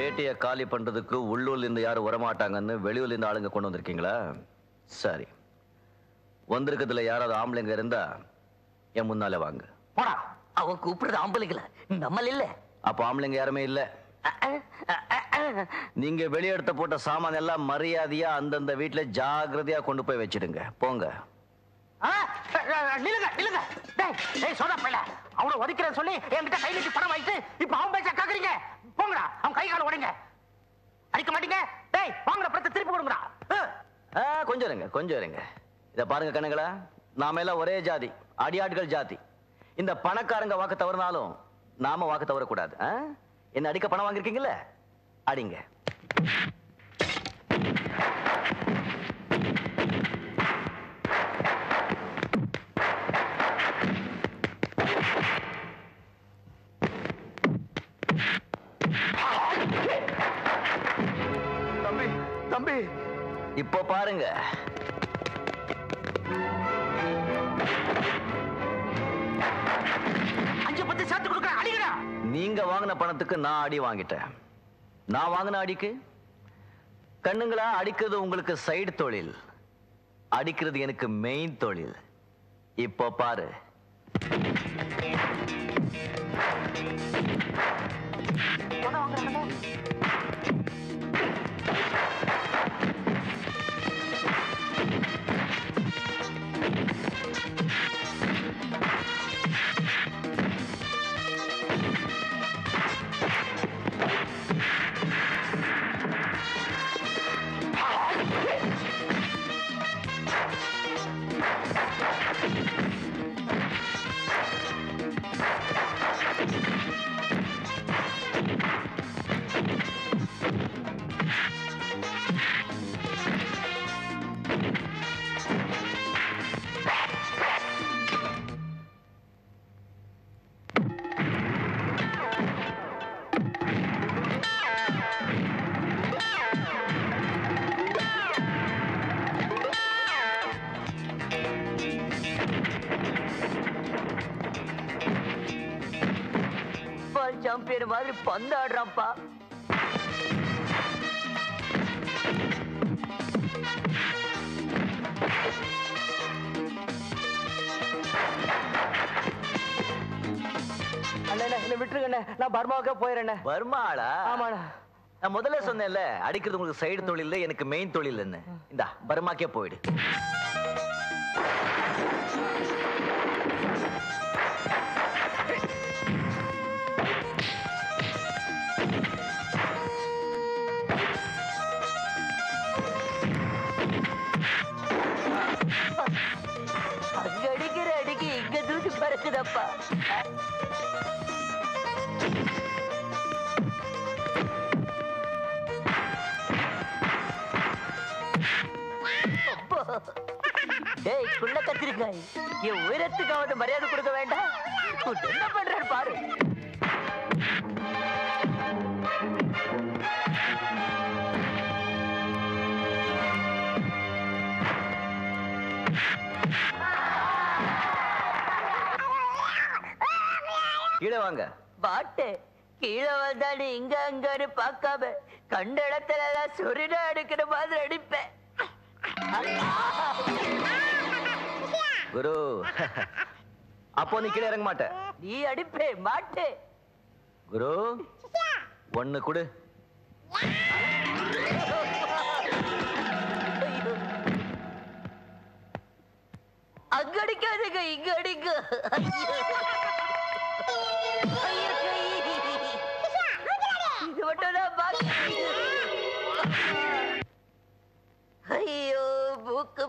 பேட்டையை காலி பண்றதுக்கு உள்ளூர்ல இருந்து யாரும் வரமாட்டாங்கன்னு வெளியூர்ல இருந்து ஆளுங்க கொண்டு வந்திருக்கீங்களா? சரி, வந்திருக்கிறதுல யாராவது ஆம்பளைங்க இருந்தா என் முன்னால வாங்க. போடா, அவன் கூப்பிடுறது ஆம்பளைங்கள, நம்மள இல்ல. அப்ப ஆம்பளைங்க யாருமே இல்ல. நீங்க வெளியெடுத்த போட்ட சாமான் எல்லாம் மரியாதையா அந்தந்த வீட்டுல ஜாகிரதையா கொண்டு போய் வச்சிடுங்க. போங்க. நிலுங்க நிலுங்க. டேய் டேய் சோதா பையல, அவனை ஒதுக்கிறேன்னு சொல்லி என்கிட்ட கை நீட்டி பணம் வாங்கிட்டு இப்ப அவன் பேச்ச கேக்குறீங்க. போங்கடா, அவன் கை கால உடைங்க. அடிக்க மாட்டீங்க? டேய் வாங்கடா, பணத்தை திருப்பி கொடுங்கடா. கொஞ்சம் இருங்க, கொஞ்சம் இருங்க. இத பாருங்க கண்ணுங்களா, நாம எல்லாம் ஒரே ஜாதி, அடியாட்கள் ஜாதி. இந்த பணக்காரங்க வாக்கு தவறினாலும் நாம வாக்கு தவறக்கூடாது. என்ன அடிக்க பணம் வாங்கிருக்கீங்கல்ல, அடிங்க. தம்பி தம்பி, இப்போ பாருங்க. சேர்த்து கொடுக்க அடிங்கடா. நீங்க வாங்கின பணத்துக்கு நான் அடி வாங்கிட்டேன். நான் வாங்கின அடிக்கு கண்ணுங்களா, அடிக்கிறது உங்களுக்கு சைடு தொழில், அடிக்கிறது எனக்கு மெயின் தொழில். இப்போ பாரு. சாம்பியன் மாதிரி பந்தாடுறான்ப்பா. என்ன விட்டுருங்க, நான் பர்மாவுக்கே போயிடுறேன். பர்மாளா? ஆமாண்ணா. நான் முதல்ல சொன்னேன்ல, அடிக்கிறது உங்களுக்கு சைடு தொழில், எனக்கு மெயின் தொழில். இந்த பர்மாக்கே போயிடு. அங்க அடிக்கிற அடிக்கு இங்க தூக்கி பறக்குதப்பா. டேய் குள்ள கத்திரிக்காய், என் உயரத்துக்காவது மரியாதை கொடுக்க வேண்டாம். என்ன பண்றாரு பாரு. கீழே வாங்க. பாட்டு கீழே வந்தாலும் இங்க அங்கன்னு பார்க்காம கண்ட இடத்துல எல்லாம் சுரினா அடிக்கிற மாதிரி அடிப்பேன். குரு, அப்போ நீ கீழே இறங்க மாட்ட. நீ அடிப்பே மாட்டே. குரு, ஒண்ணு கொடு. அங்க அடிக்காதுங்க, இங்க அடிங்க. இது மட்டும் தான் பாக்கி. ஐயோ மூக்கு